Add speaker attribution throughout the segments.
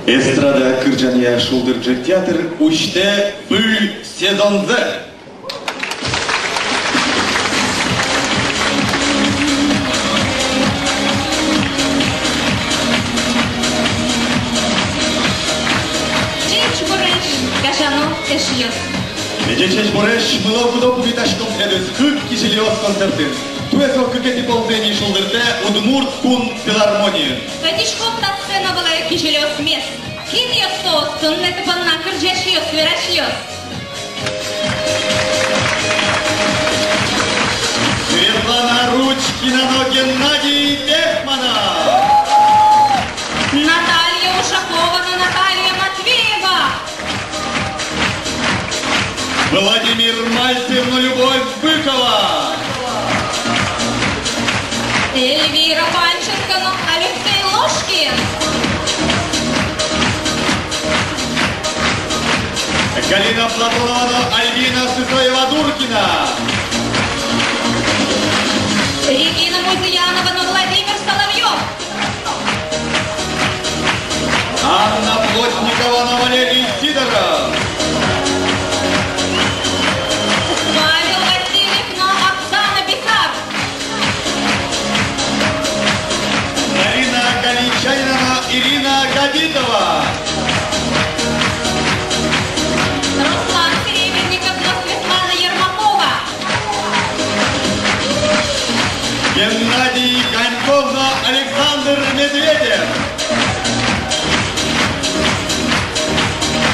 Speaker 1: Эстрада Кырджания Шулдырджи театр учте пыль сезонзе.
Speaker 2: Чеч Бореш, Кашано, Эшьёс.
Speaker 1: Чеч Бореш, мылов кудоп виташком эдес, кык кишелиос концерты. Туэсо кыкети ползени Шулдырте, Удмурт кун филармонии.
Speaker 2: Ватишком на сцена была Кишелёс мест. Кин ёсос, туннеты банна Кырджашьёс, Верашьёс.
Speaker 1: Светлана Ручкина, но Геннадий Бехмана.
Speaker 2: Наталья Ушакова, но Наталья Матвеева.
Speaker 1: Владимир Мальцев, но Любовь Быкова.
Speaker 2: Эльвира Панченко, но Алексей Ложкин.
Speaker 1: Галина Платонова, но Альбина Сысоева-Дуркина.
Speaker 2: Регина Музыянова, но Владимир Соловьев.
Speaker 1: Анна Плотникова, но Валерий Сидоров.
Speaker 2: Павел Васильев, но Оксана Бихар.
Speaker 1: Марина Галичанина, но Ирина Габитова.
Speaker 2: Руслан Серебренников, но Светлана Ермакова.
Speaker 1: Геннадий Коньков, но Александр Медведев.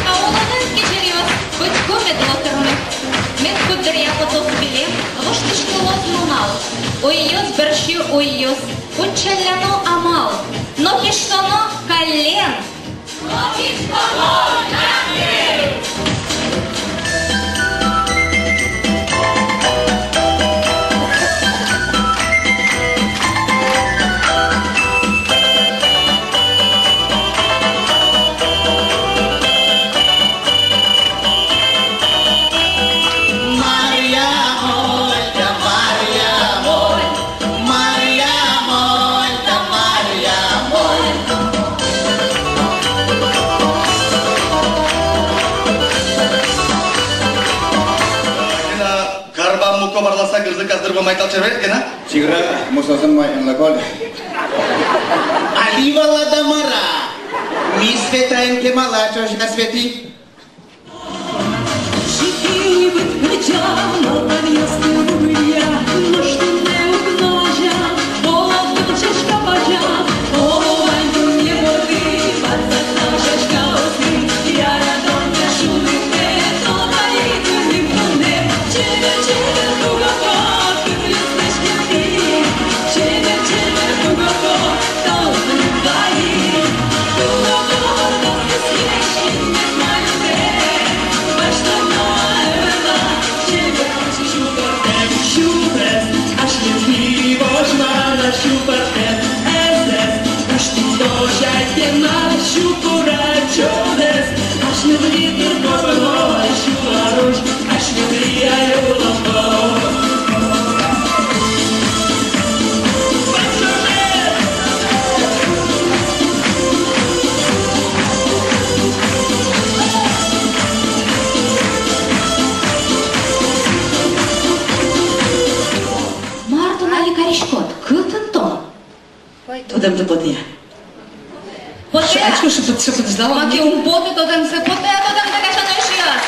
Speaker 2: Ауылының кешеріос, көткө медлотырны. Мен көддірия потос білем, ғыштышты лозмунал. Ойыз бірші ойыз, учаляно амал. Но киштоно колен. Но киштоно колен.
Speaker 1: Барласа кырзык аздырба майтал червер екен, а?
Speaker 3: Сигра, мусасын майын лакол. Аливала дамара. Мис ветаем кемала, чош на свети.
Speaker 4: Подем до поте.
Speaker 2: Поте?
Speaker 4: Ачко, що подождала?
Speaker 2: Маки un поте, тодем се поте, тодем така що не шиас.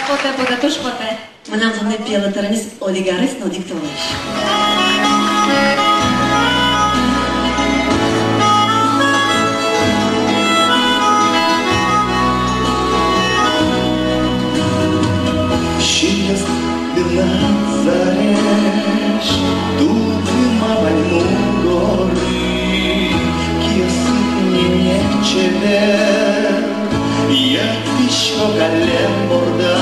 Speaker 2: Поте, туш поте.
Speaker 4: Манам за не пиела таранис, одигарис, но диктоваш.
Speaker 1: Щист била зареш, тут има войну гори, кисни не чевер, я пишко галем борда.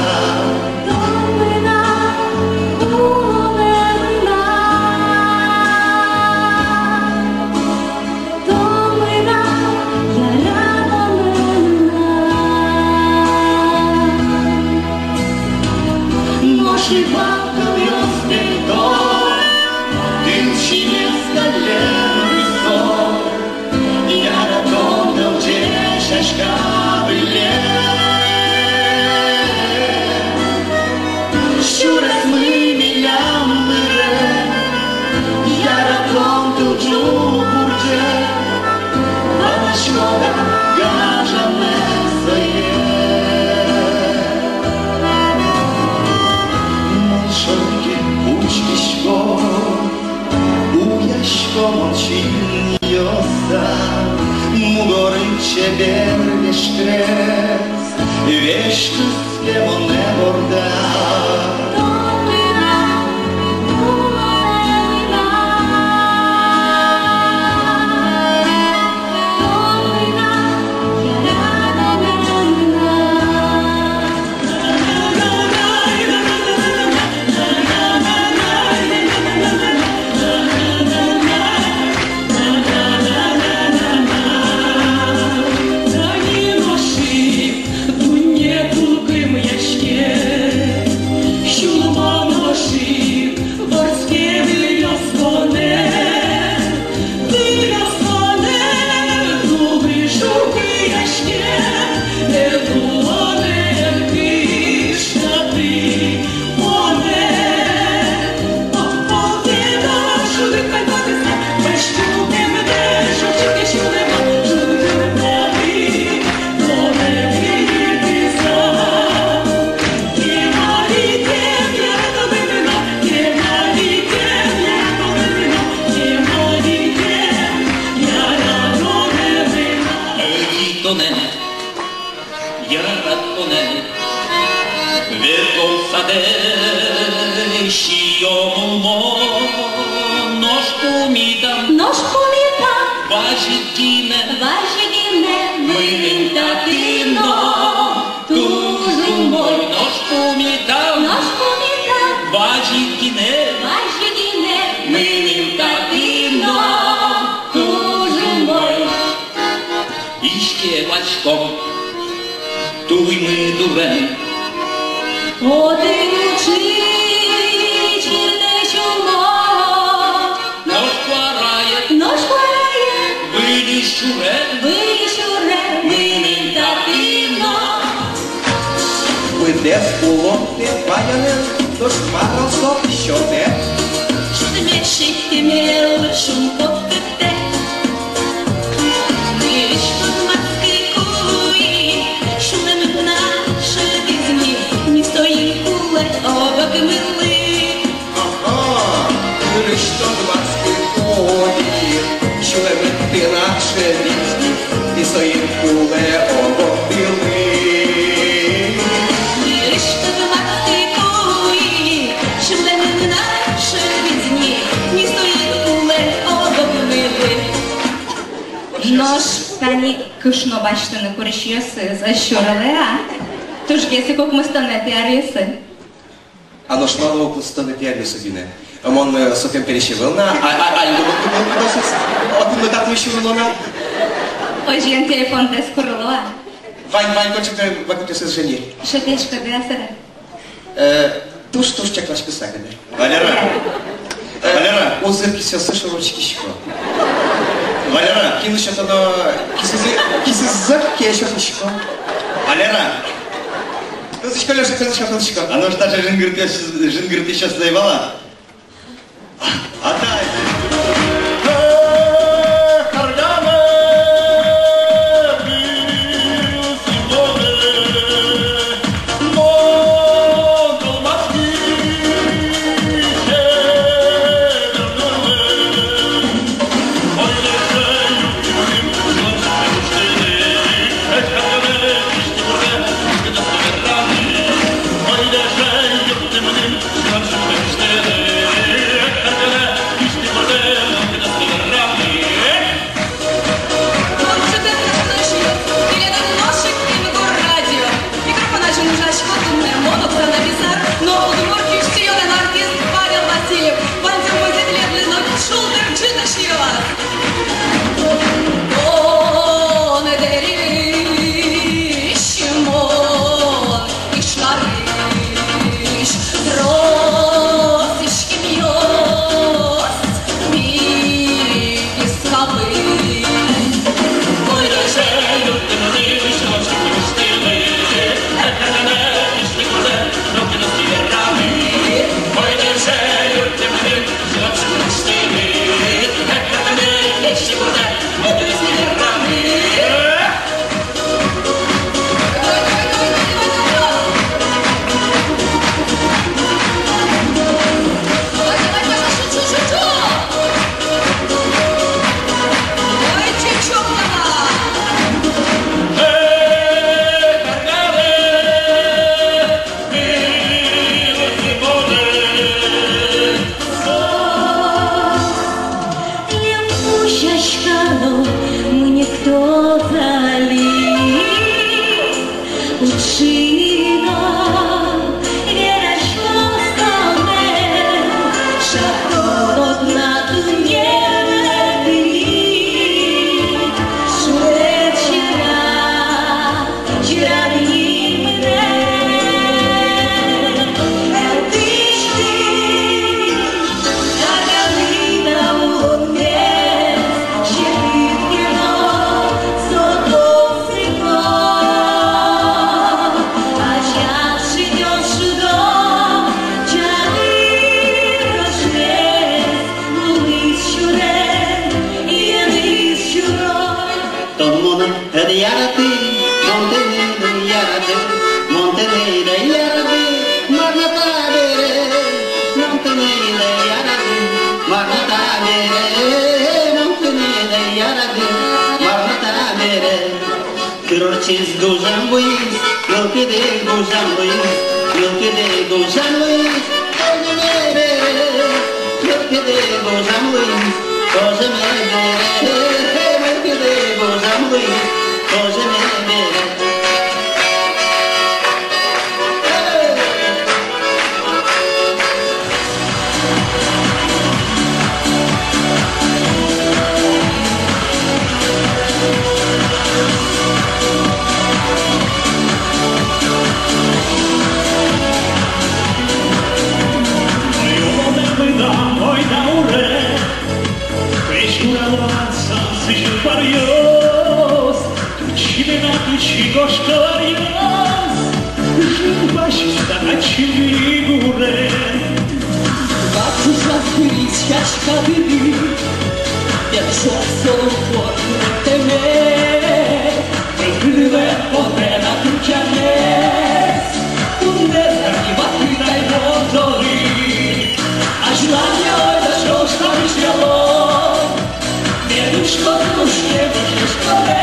Speaker 1: Наши бабки, burdzie, a na środek garzane sobie. Mążonki ućkiśko, ujaśko mocilniosa, mugory ciebie wiesz kres, wiesz wszystkie one borda.
Speaker 5: Туй ми дурен.
Speaker 2: Один учитель не чула,
Speaker 5: Нож хворає,
Speaker 2: виліщуре, милим та півно.
Speaker 3: Виде з полоти баянин, тож паросок, що те?
Speaker 2: Що ти більший, ти міл, шум попите. Вирішку маски куї, шумем наше візьмі, місто їм куле, обок мили.
Speaker 3: Ага, що маски куї, шумем ти наше візьмі, місто їм куле, обок мили.
Speaker 2: Нож пані кушно бачите на коришіси за щурале, а? Тож гесі кок ми станете аріси.
Speaker 3: А нож мало пустане п'ялю собі не. Мон Софія перещевилна, а не досить, от ми так вищувалона.
Speaker 2: Ой, жін телефон де скорло, а?
Speaker 3: Вань, хочете викликати з жені?
Speaker 2: Шепечко, де сера?
Speaker 3: Туш, чеклашки сагане.
Speaker 1: Валера,
Speaker 3: Озирки ся слышу ручки щеко.
Speaker 1: Валера,
Speaker 3: Кину ще то на кисизак, я ще щеко.
Speaker 1: Валера,
Speaker 3: Козочка.
Speaker 1: а ну ж даже жингер ты сейчас заевала? Отдай!
Speaker 5: Ой, де же, ти мене, Kirorchis gozan Luis, lo que de gozan Luis, lo que de gozan Luis, lo que de gozan Luis, cosa me bere, lo que de gozan Luis, cosa me bere.
Speaker 6: Gostoarias, baixista na Chimigure.
Speaker 7: Vacos azuis cascadiri, e a sua forte temer. Incrível poder na Tuchanes, tunde arriva vida e motori. As lágrimas das costas de alô, menos todos os tempos de escolher.